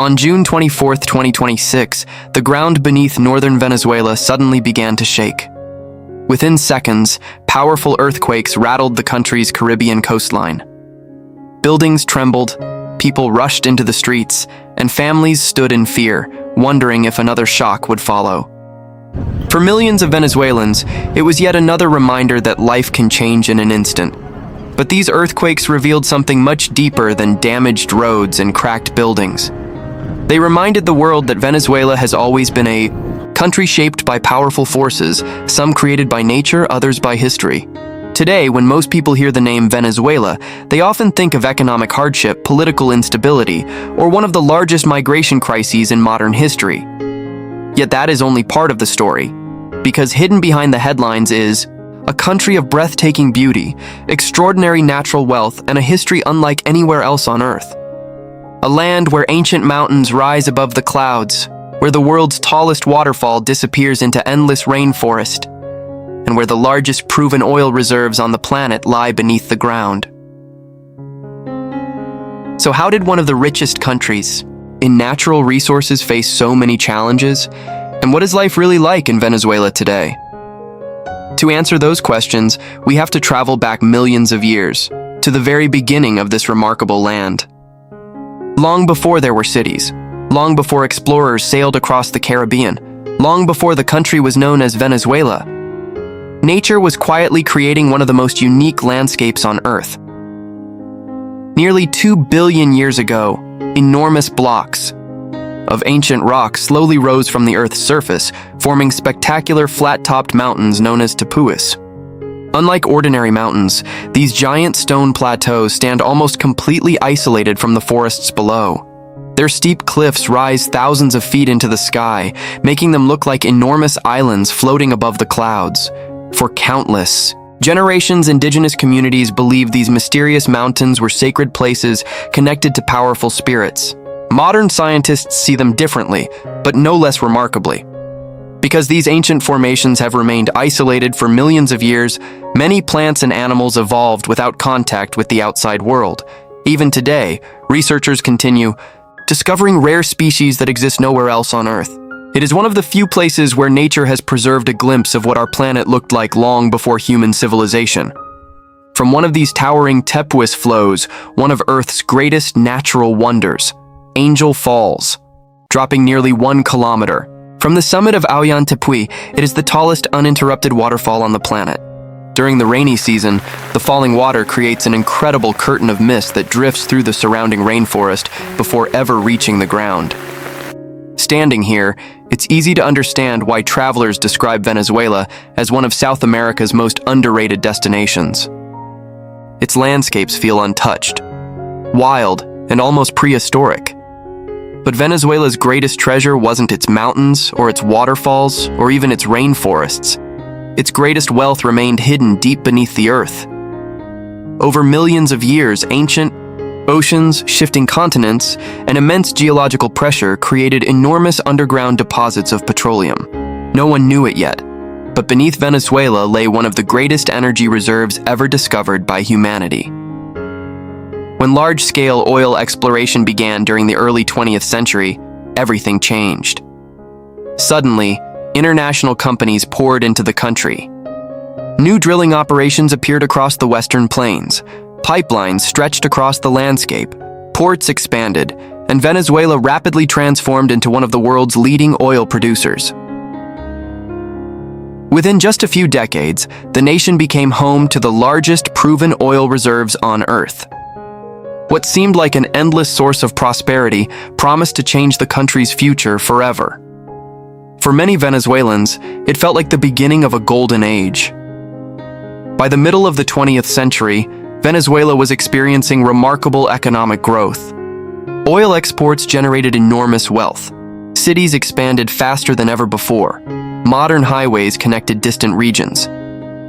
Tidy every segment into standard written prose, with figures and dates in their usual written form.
On June 24, 2026, the ground beneath northern Venezuela suddenly began to shake. Within seconds, powerful earthquakes rattled the country's Caribbean coastline. Buildings trembled, people rushed into the streets, and families stood in fear, wondering if another shock would follow. For millions of Venezuelans, it was yet another reminder that life can change in an instant. But these earthquakes revealed something much deeper than damaged roads and cracked buildings. They reminded the world that Venezuela has always been a country shaped by powerful forces, some created by nature, others by history. Today, when most people hear the name Venezuela, they often think of economic hardship, political instability, or one of the largest migration crises in modern history. Yet that is only part of the story, because hidden behind the headlines is a country of breathtaking beauty, extraordinary natural wealth, and a history unlike anywhere else on Earth. A land where ancient mountains rise above the clouds, where the world's tallest waterfall disappears into endless rainforest, and where the largest proven oil reserves on the planet lie beneath the ground. So how did one of the richest countries in natural resources face so many challenges? And what is life really like in Venezuela today? To answer those questions, we have to travel back millions of years, to the very beginning of this remarkable land. Long before there were cities, long before explorers sailed across the Caribbean, long before the country was known as Venezuela, nature was quietly creating one of the most unique landscapes on Earth. Nearly 2 billion years ago, enormous blocks of ancient rock slowly rose from the Earth's surface, forming spectacular flat-topped mountains known as tepuis. Unlike ordinary mountains, these giant stone plateaus stand almost completely isolated from the forests below. Their steep cliffs rise thousands of feet into the sky, making them look like enormous islands floating above the clouds. For countless generations, indigenous communities believed these mysterious mountains were sacred places connected to powerful spirits. Modern scientists see them differently, but no less remarkably. Because these ancient formations have remained isolated for millions of years, many plants and animals evolved without contact with the outside world. Even today, researchers continue discovering rare species that exist nowhere else on Earth. It is one of the few places where nature has preserved a glimpse of what our planet looked like long before human civilization. From one of these towering tepuis flows one of Earth's greatest natural wonders, Angel Falls, dropping nearly 1 kilometer. From the summit of Auyan Tepui, it is the tallest uninterrupted waterfall on the planet. During the rainy season, the falling water creates an incredible curtain of mist that drifts through the surrounding rainforest before ever reaching the ground. Standing here, it's easy to understand why travelers describe Venezuela as one of South America's most underrated destinations. Its landscapes feel untouched, wild, and almost prehistoric. But Venezuela's greatest treasure wasn't its mountains, or its waterfalls, or even its rainforests. Its greatest wealth remained hidden deep beneath the earth. Over millions of years, ancient oceans, shifting continents, and immense geological pressure created enormous underground deposits of petroleum. No one knew it yet, but beneath Venezuela lay one of the greatest energy reserves ever discovered by humanity. When large-scale oil exploration began during the early 20th century, everything changed. Suddenly, international companies poured into the country. New drilling operations appeared across the western plains. Pipelines stretched across the landscape. Ports expanded, and Venezuela rapidly transformed into one of the world's leading oil producers. Within just a few decades, the nation became home to the largest proven oil reserves on Earth. What seemed like an endless source of prosperity promised to change the country's future forever. For many Venezuelans, it felt like the beginning of a golden age. By the middle of the 20th century, Venezuela was experiencing remarkable economic growth. Oil exports generated enormous wealth. Cities expanded faster than ever before. Modern highways connected distant regions.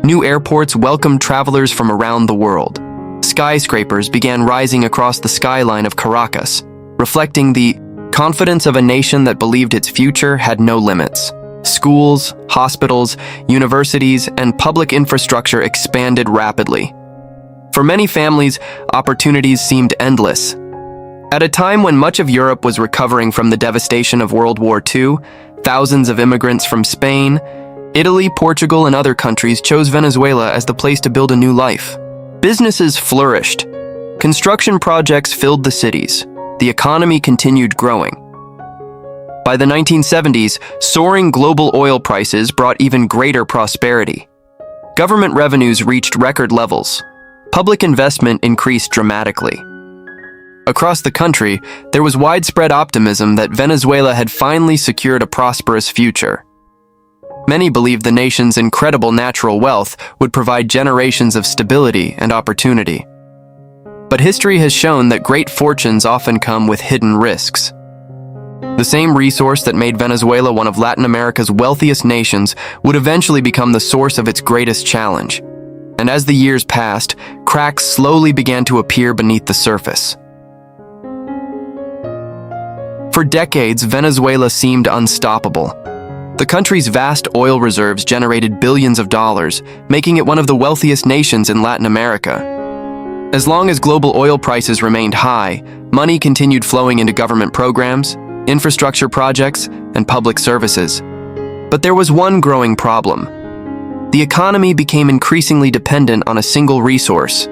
New airports welcomed travelers from around the world. Skyscrapers began rising across the skyline of Caracas, reflecting the confidence of a nation that believed its future had no limits. Schools, hospitals, universities, and public infrastructure expanded rapidly. For many families, opportunities seemed endless. At a time when much of Europe was recovering from the devastation of World War II, thousands of immigrants from Spain, Italy, Portugal, and other countries chose Venezuela as the place to build a new life. Businesses flourished. Construction projects filled the cities. The economy continued growing. By the 1970s, soaring global oil prices brought even greater prosperity. Government revenues reached record levels. Public investment increased dramatically. Across the country, there was widespread optimism that Venezuela had finally secured a prosperous future. Many believed the nation's incredible natural wealth would provide generations of stability and opportunity. But history has shown that great fortunes often come with hidden risks. The same resource that made Venezuela one of Latin America's wealthiest nations would eventually become the source of its greatest challenge. And as the years passed, cracks slowly began to appear beneath the surface. For decades, Venezuela seemed unstoppable. The country's vast oil reserves generated billions of dollars, making it one of the wealthiest nations in Latin America. As long as global oil prices remained high, money continued flowing into government programs, infrastructure projects, and public services. But there was one growing problem. The economy became increasingly dependent on a single resource.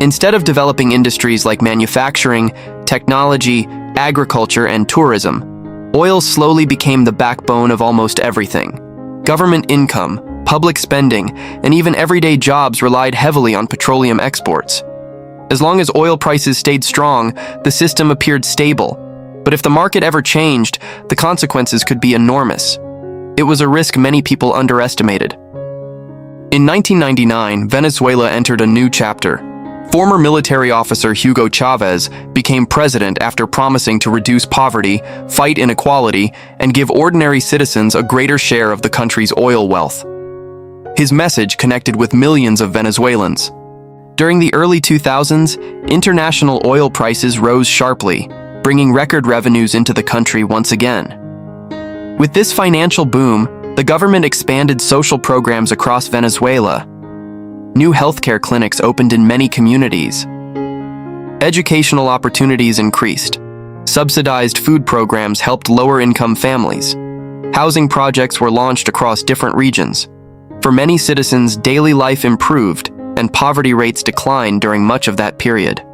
Instead of developing industries like manufacturing, technology, agriculture, and tourism, oil slowly became the backbone of almost everything. Government income, public spending, and even everyday jobs relied heavily on petroleum exports. As long as oil prices stayed strong, the system appeared stable. But if the market ever changed, the consequences could be enormous. It was a risk many people underestimated. In 1999, Venezuela entered a new chapter. Former military officer Hugo Chavez became president after promising to reduce poverty, fight inequality, and give ordinary citizens a greater share of the country's oil wealth. His message connected with millions of Venezuelans. During the early 2000s, international oil prices rose sharply, bringing record revenues into the country once again. With this financial boom, the government expanded social programs across Venezuela. New healthcare clinics opened in many communities. Educational opportunities increased. Subsidized food programs helped lower-income families. Housing projects were launched across different regions. For many citizens, daily life improved, and poverty rates declined during much of that period.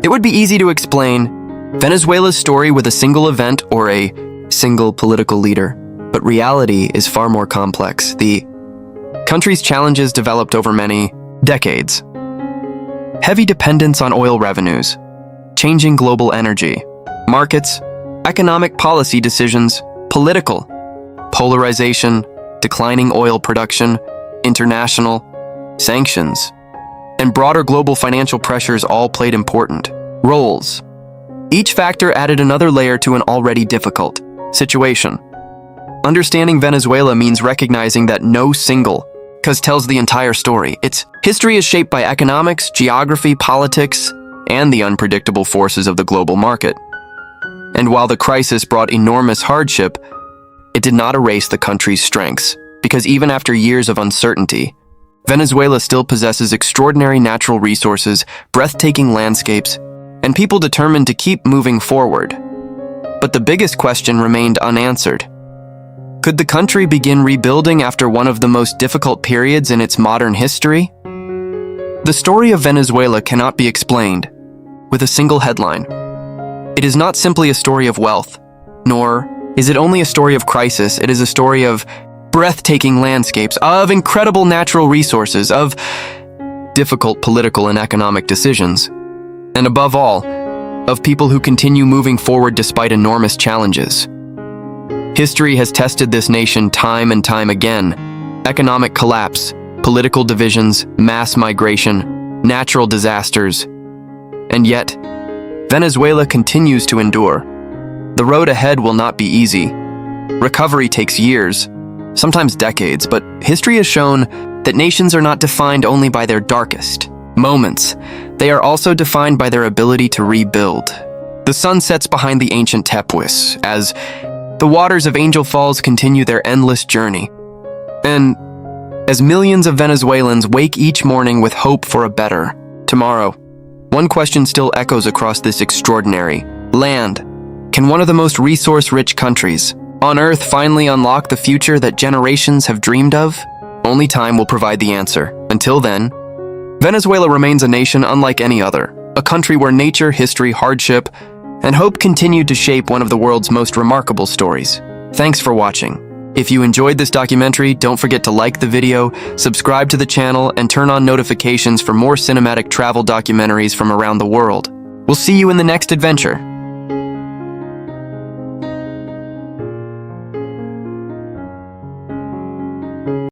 It would be easy to explain Venezuela's story with a single event or a single political leader, but reality is far more complex. The country's challenges developed over many decades. Heavy dependence on oil revenues, changing global energy, markets, economic policy decisions, political polarization, declining oil production, international sanctions, and broader global financial pressures all played important roles. Each factor added another layer to an already difficult situation. Understanding Venezuela means recognizing that no single cause tells the entire story. Its history is shaped by economics, geography, politics, and the unpredictable forces of the global market. And while the crisis brought enormous hardship, it did not erase the country's strengths, because even after years of uncertainty, Venezuela still possesses extraordinary natural resources, breathtaking landscapes, and people determined to keep moving forward. But the biggest question remained unanswered. Could the country begin rebuilding after one of the most difficult periods in its modern history? The story of Venezuela cannot be explained with a single headline. It is not simply a story of wealth, nor is it only a story of crisis. It is a story of breathtaking landscapes, of incredible natural resources, of difficult political and economic decisions, and above all, of people who continue moving forward despite enormous challenges. History has tested this nation time and time again. Economic collapse, political divisions, mass migration, natural disasters. And yet, Venezuela continues to endure. The road ahead will not be easy. Recovery takes years, sometimes decades, but history has shown that nations are not defined only by their darkest moments. They are also defined by their ability to rebuild. The sun sets behind the ancient tepuis as the waters of Angel Falls continue their endless journey. And as millions of Venezuelans wake each morning with hope for a better tomorrow, one question still echoes across this extraordinary land. Can one of the most resource-rich countries on Earth finally unlock the future that generations have dreamed of? Only time will provide the answer. Until then, Venezuela remains a nation unlike any other, a country where nature, history, hardship, and hope continued to shape one of the world's most remarkable stories. Thanks for watching. If you enjoyed this documentary, don't forget to like the video, subscribe to the channel, and turn on notifications for more cinematic travel documentaries from around the world. We'll see you in the next adventure.